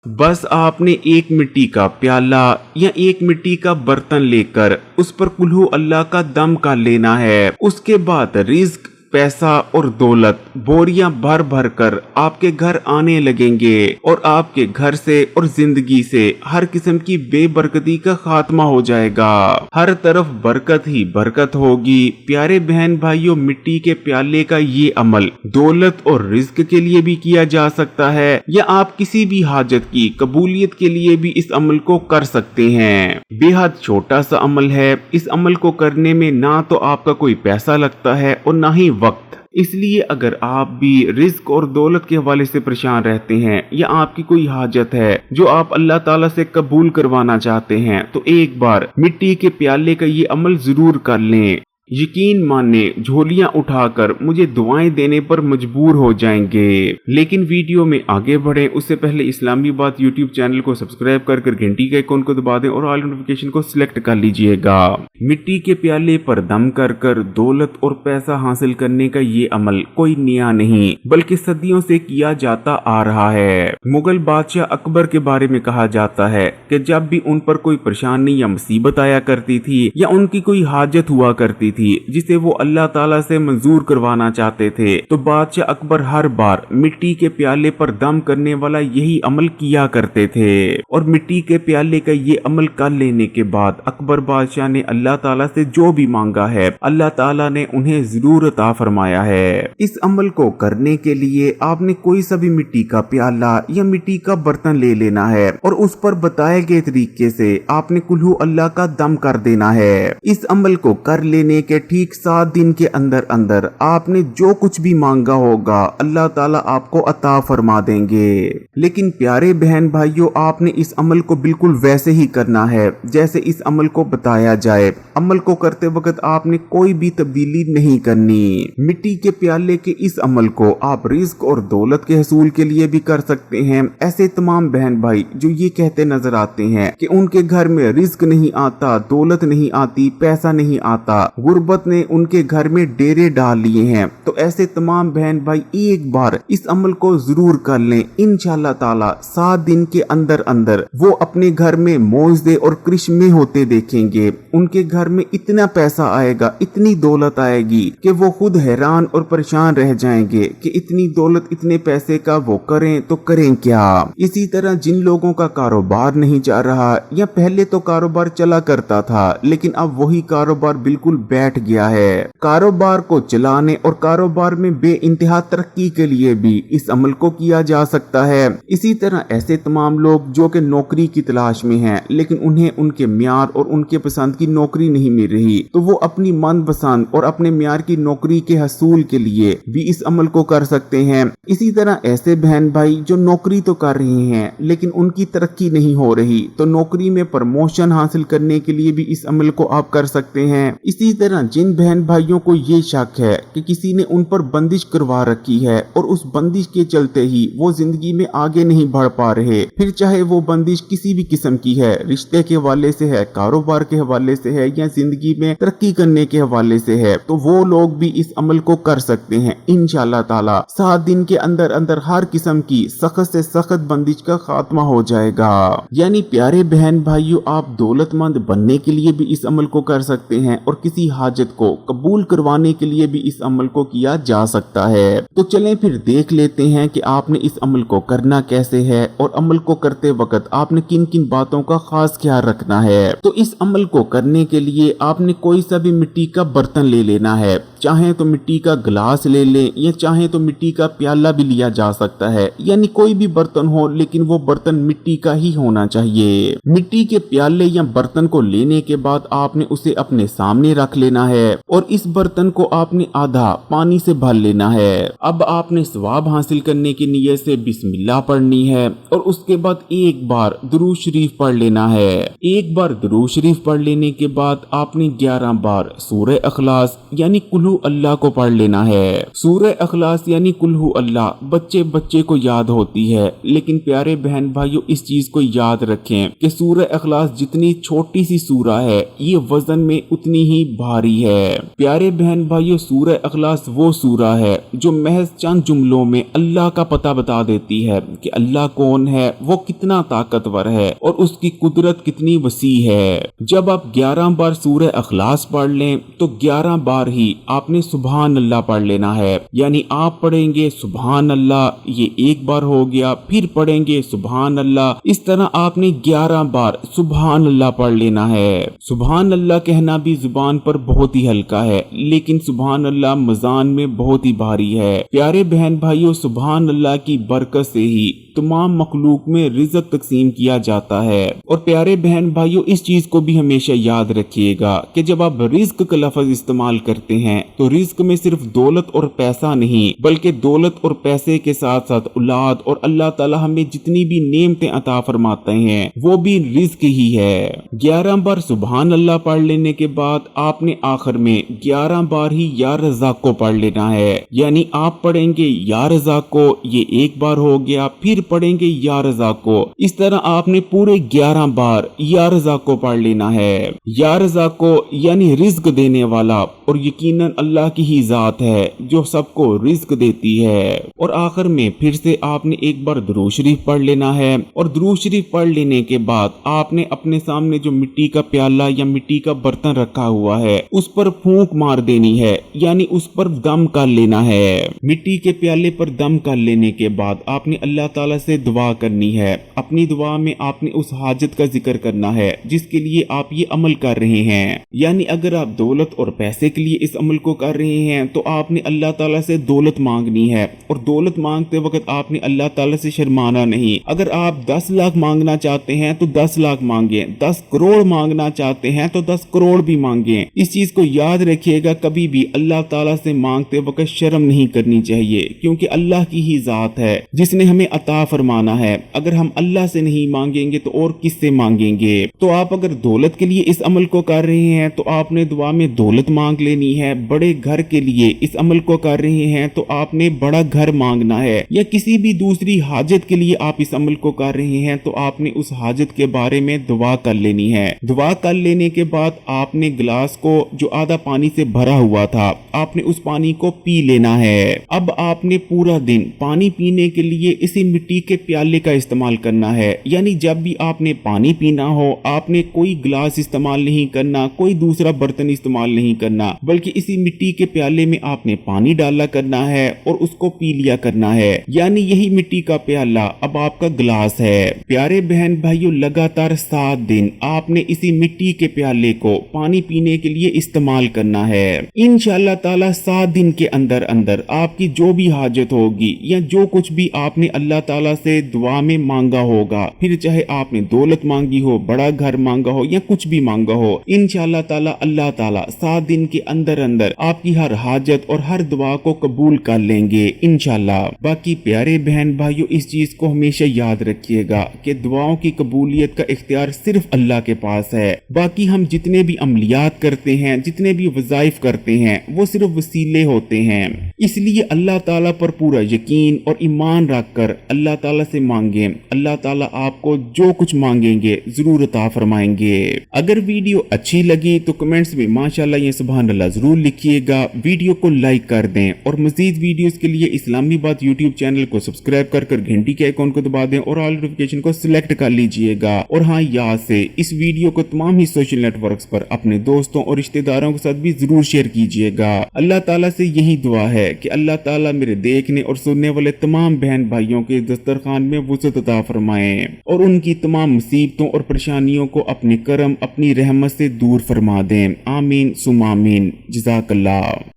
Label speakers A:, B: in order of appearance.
A: बस आपने एक मिट्टी का प्याला या एक मिट्टी का बर्तन लेकर उस पर कुल्हू अल्लाह का दम कर लेना है। उसके बाद रिज्क, पैसा और दौलत बोरियां भर भर कर आपके घर आने लगेंगे और आपके घर से और जिंदगी से हर किस्म की बेबरकती का खात्मा हो जाएगा। हर तरफ बरकत ही बरकत होगी। प्यारे बहन भाइयों, मिट्टी के प्याले का ये अमल दौलत और रिज्क के लिए भी किया जा सकता है या आप किसी भी हाजत की कबूलियत के लिए भी इस अमल को कर सकते हैं। बेहद छोटा सा अमल है। इस अमल को करने में ना तो आपका कोई पैसा लगता है और ना ही वक्त। इसलिए अगर आप भी रिज्क और दौलत के हवाले से परेशान रहते हैं या आपकी कोई हाजत है जो आप अल्लाह ताला से कबूल करवाना चाहते हैं, तो एक बार मिट्टी के प्याले का ये अमल जरूर कर लें। यकीन माने झोलियां उठाकर मुझे दुआएं देने पर मजबूर हो जाएंगे। लेकिन वीडियो में आगे बढ़े उससे पहले इस्लामी बात यूट्यूब चैनल को सब्सक्राइब कर घंटी के आइकन को दबा दें और ऑल नोटिफिकेशन को सिलेक्ट कर लीजिएगा। मिट्टी के प्याले पर दम कर कर दौलत और पैसा हासिल करने का ये अमल कोई नया नहीं बल्कि सदियों से किया जाता आ रहा है। मुगल बादशाह अकबर के बारे में कहा जाता है कि जब भी उन पर कोई परेशानी या मुसीबत आया करती थी या उनकी कोई हाजत हुआ करती थी जिसे वो अल्लाह ताला से मंजूर करवाना चाहते थे, तो बादशाह अकबर हर बार मिट्टी के प्याले पर दम करने वाला यही अमल किया करते थे। और मिट्टी के प्याले का ये अमल कर लेने के बाद अकबर बादशाह ने अल्लाह ताला से जो भी मांगा है अल्लाह ताला ने उन्हें जरूर अता फरमाया है। इस अमल को करने के लिए आपने कोई सा भी मिट्टी का प्याला या मिट्टी का बर्तन ले लेना है और उस पर बताए गए तरीके से आपने कुल्हू अल्लाह का दम कर देना है। इस अमल को कर लेने के ठीक 7 दिन के अंदर अंदर आपने जो कुछ भी मांगा होगा अल्लाह ताला आपको अता फरमा देंगे। लेकिन प्यारे बहन भाइयों, आपने इस अमल को बिल्कुल वैसे ही करना है जैसे इस अमल को बताया जाए। अमल को करते वक्त आपने कोई भी तब्दीली नहीं करनी। मिट्टी के प्याले के इस अमल को आप रिज्क और दौलत के हसूल के लिए भी कर सकते हैं। ऐसे तमाम बहन भाई जो ये कहते नजर आते हैं कि उनके घर में रिज्क नहीं आता, दौलत नहीं आती, पैसा नहीं आता, गुर्बत ने उनके घर में डेरे डाल लिए हैं, तो ऐसे तमाम बहन भाई एक बार इस अमल को जरूर कर लें। इंशाअल्लाह ताला 7 दिन के अंदर अंदर वो अपने घर में मौजदे और करिश्मे होते देखेंगे। उनके घर में इतना पैसा आएगा, इतनी दौलत आएगी कि वो खुद हैरान और परेशान रह जाएंगे कि इतनी दौलत, इतने पैसे का वो करें तो करें क्या। इसी तरह जिन लोगों का कारोबार नहीं चल रहा या पहले तो कारोबार चला करता था लेकिन अब वही कारोबार बिल्कुल बैठ गया है, कारोबार को चलाने और कारोबार में बेइंतहा तरक्की के लिए भी इस अमल को किया जा सकता है। इसी तरह ऐसे तमाम लोग जो कि नौकरी की तलाश में हैं लेकिन उन्हें उनके म्यार और उनके पसंद की नौकरी नहीं मिल रही, तो वो अपनी मनपसंद और अपने म्यार की नौकरी के हसूल के लिए भी इस अमल को कर सकते हैं। इसी तरह ऐसे बहन भाई जो नौकरी तो कर रहे हैं लेकिन उनकी तरक्की नहीं हो रही, तो नौकरी में प्रमोशन हासिल करने के लिए भी इस अमल को आप कर सकते हैं। इसी तरह जिन बहन भाइयों को ये शक है कि किसी ने उन पर बंदिश करवा रखी है और उस बंदिश के चलते ही वो जिंदगी में आगे नहीं बढ़ पा रहे, फिर चाहे वो बंदिश किसी भी किस्म की है, रिश्ते के हवाले से है, कारोबार के हवाले से है या जिंदगी में तरक्की करने के हवाले से है, तो वो लोग भी इस अमल को कर सकते हैं। इंशाअल्लाह ताला 7 दिन के अंदर अंदर हर किस्म की सख्त से सख्त बंदिश का खात्मा हो जाएगा। यानी प्यारे बहन भाइयों, आप दौलतमंद बनने के लिए भी इस अमल को कर सकते हैं और किसी हाजत को कबूल करवाने के लिए भी इस अमल को किया जा सकता है। तो चलें फिर देख लेते हैं कि आपने इस अमल को करना कैसे है और अमल को करते वक्त आपने किन किन बातों का खास ख्याल रखना है। तो इस अमल को करने के लिए आपने कोई सा भी मिट्टी का बर्तन ले लेना है, चाहे तो मिट्टी का गिलास ले लें या चाहे तो मिट्टी का प्याला भी लिया जा सकता है। यानी कोई भी बर्तन हो लेकिन वो बर्तन मिट्टी का ही होना चाहिए। मिट्टी के प्याले या बर्तन को लेने के बाद आपने उसे अपने सामने रख लेना है और इस बर्तन को आपने आधा पानी से भर लेना है। अब आपने सवाब हासिल करने की नियत से बिस्मिल्लाह पढ़नी है और उसके बाद एक बार दुरूद शरीफ पढ़ लेना है। एक बार दुरूद शरीफ पढ़ लेने के बाद आपने 11 बार सूरह इखलास यानी कुल्हू अल्लाह को पढ़ लेना है। सूरह इखलास यानी कुल्हू अल्लाह बच्चे बच्चे को याद होती है, लेकिन प्यारे बहन भाइयों इस चीज को याद रखें कि सूरह इखलास जितनी छोटी सी सूरा है ये वजन में उतनी ही भारी भारी है। प्यारे बहन भाइयों, सूरह इखलास वो सूरह है जो महज चंद जुमलों में अल्लाह का पता बता देती है कि अल्लाह कौन है, वो कितना ताकतवर है और उसकी कुदरत कितनी वसी है। जब आप 11 बार सूरह इखलास पढ़ लें तो 11 बार ही आपने सुभान अल्लाह पढ़ लेना है। यानी आप पढ़ेंगे सुभान अल्लाह, ये एक बार हो गया, फिर पढ़ेंगे सुभान अल्लाह, इस तरह आपने 11 बार सुभान अल्लाह पढ़ लेना है। सुभान अल्लाह कहना भी जुबान पर बहुत ही हल्का है, लेकिन सुभान अल्लाह मज़ान में बहुत ही भारी है। प्यारे बहन भाइयों, सुभान अल्लाह की बरकत से ही तमाम मखलूक में रिज़्क तकसीम किया जाता है। और प्यारे बहन भाइयों, इस चीज को भी हमेशा याद रखिएगा कि जब आप रिज़्क का लफ्ज इस्तेमाल करते हैं तो रिज़्क में सिर्फ दौलत और पैसा नहीं, बल्कि दौलत और पैसे के साथ साथ औलाद और अल्लाह ताला हमें जितनी भी नेमतें अता फरमाते हैं वो भी रिज़्क ही है। 11 बार सुभान अल्लाह पढ़ लेने के बाद आपने आखिर में 11 बार ही या रज़ाक को पढ़ लेना है। यानी आप पढ़ेंगे या रज़ाक को, ये एक बार हो गया, फिर पढ़ेंगे या रज़ाक को, इस तरह आपने पूरे 11 बार या रज़ाक को पढ़ लेना है। या रज़ाक को यानी रिज़्क देने वाला, और यकीनन अल्लाह की ही जात है जो सबको रिज़्क देती है। और आखिर में फिर से आपने एक बार दुरूद शरीफ पढ़ लेना है। और दुरूद शरीफ पढ़ लेने के बाद आपने अपने सामने जो मिट्टी का प्याला या मिट्टी का बर्तन रखा हुआ है उस पर फूंक मार देनी है, यानी उस पर दम कर लेना है। मिट्टी के प्याले पर दम कर लेने के बाद आपने अल्लाह ताला से दुआ करनी है। अपनी दुआ में आपने उस हाजत का जिक्र करना है जिसके लिए आप ये अमल कर रहे हैं। यानी अगर आप दौलत और पैसे के लिए इस अमल को कर रहे हैं तो आपने अल्लाह ताला से दौलत मांगनी है। और दौलत मांगते वक्त आपने अल्लाह ताला से शर्माना नहीं। अगर आप 10 लाख मांगना चाहते हैं तो 10 लाख मांगे, 10 करोड़ मांगना चाहते हैं तो 10 करोड़ भी मांगे। इस चीज को याद रखिएगा, कभी भी अल्लाह ताला से मांगते वक्त शर्म नहीं करनी चाहिए, क्योंकि अल्लाह की ही जात है जिसने हमें अता फरमाना है। अगर हम अल्लाह से नहीं मांगेंगे तो और किससे मांगेंगे। तो आप अगर दौलत के लिए इस अमल को कर रहे हैं तो आपने दुआ में दौलत मांग लेनी है। बड़े घर के लिए इस अमल को कर रहे हैं तो आपने बड़ा घर मांगना है। या किसी भी दूसरी हाजत के लिए आप इस अमल को कर रहे हैं तो आपने उस हाजत के बारे में दुआ कर लेनी है। दुआ कर लेने के बाद आपने गिलास को जो आधा पानी से भरा हुआ था आपने उस पानी को पी लेना है। अब आपने पूरा दिन पानी पीने के लिए इसी मिट्टी के प्याले का इस्तेमाल करना है। यानी जब भी आपने पानी पीना हो आपने कोई गिलास इस्तेमाल नहीं करना, कोई दूसरा बर्तन इस्तेमाल नहीं करना, बल्कि इसी मिट्टी के प्याले में आपने पानी डाला करना है और उसको पी लिया करना है। यानी यही मिट्टी का प्याला अब आपका गिलास है। प्यारे बहन भाइयों, लगातार 7 दिन आपने इसी मिट्टी के प्याले को पानी पीने के लिए इस्तेमाल करना है। इंशाअल्लाह ताला 7 दिन के अंदर अंदर आपकी जो भी हाजत होगी या जो कुछ भी आपने अल्लाह ताला से दुआ में मांगा होगा, फिर चाहे आपने दौलत मांगी हो, बड़ा घर मांगा हो या कुछ भी मांगा हो, इंशाअल्लाह ताला अल्लाह ताला 7 दिन के अंदर अंदर आपकी हर हाजत और हर दुआ को कबूल कर लेंगे इंशाअल्लाह। बाकी प्यारे बहन भाइयों, इस चीज को हमेशा याद रखिएगा कि दुआओं की कबूलियत का इख्तियार सिर्फ अल्लाह के पास है। बाकी हम जितने भी अमलियात करते हैं, जितने भी वज़ाइफ करते हैं, वो सिर्फ वसीले होते हैं। इसलिए अल्लाह ताला पर पूरा यकीन और ईमान रखकर अल्लाह ताला से मांगे। अल्लाह ताला आपको जो कुछ मांगेंगे जरूर अता फरमाएंगे। अगर वीडियो अच्छी लगी तो कमेंट्स में माशाल्लाह या सुभान अल्लाह जरूर लिखिएगा। वीडियो को लाइक कर दें और मजीद वीडियोस के लिए इस्लामी बात यूट्यूब चैनल को सब्सक्राइब कर घंटी के आइकॉन को दबा दें और ऑल नोटिफिकेशन को सिलेक्ट कर लीजिएगा। और हाँ, याद से इस वीडियो को तमाम ही सोशल नेटवर्क्स पर अपने दोस्तों और रिश्तेदारों के साथ भी जरूर शेयर कीजिएगा। अल्लाह ताला से यही दुआ है कि अल्लाह ताला मेरे देखने और सुनने वाले तमाम बहन भाइयों के दस्तरखान में वुसअत अता फरमाए और उनकी तमाम मुसीबतों और परेशानियों को अपने करम, अपनी रहमत से दूर फरमा दें। आमीन सुम आमीन। जज़ाकल्लाह।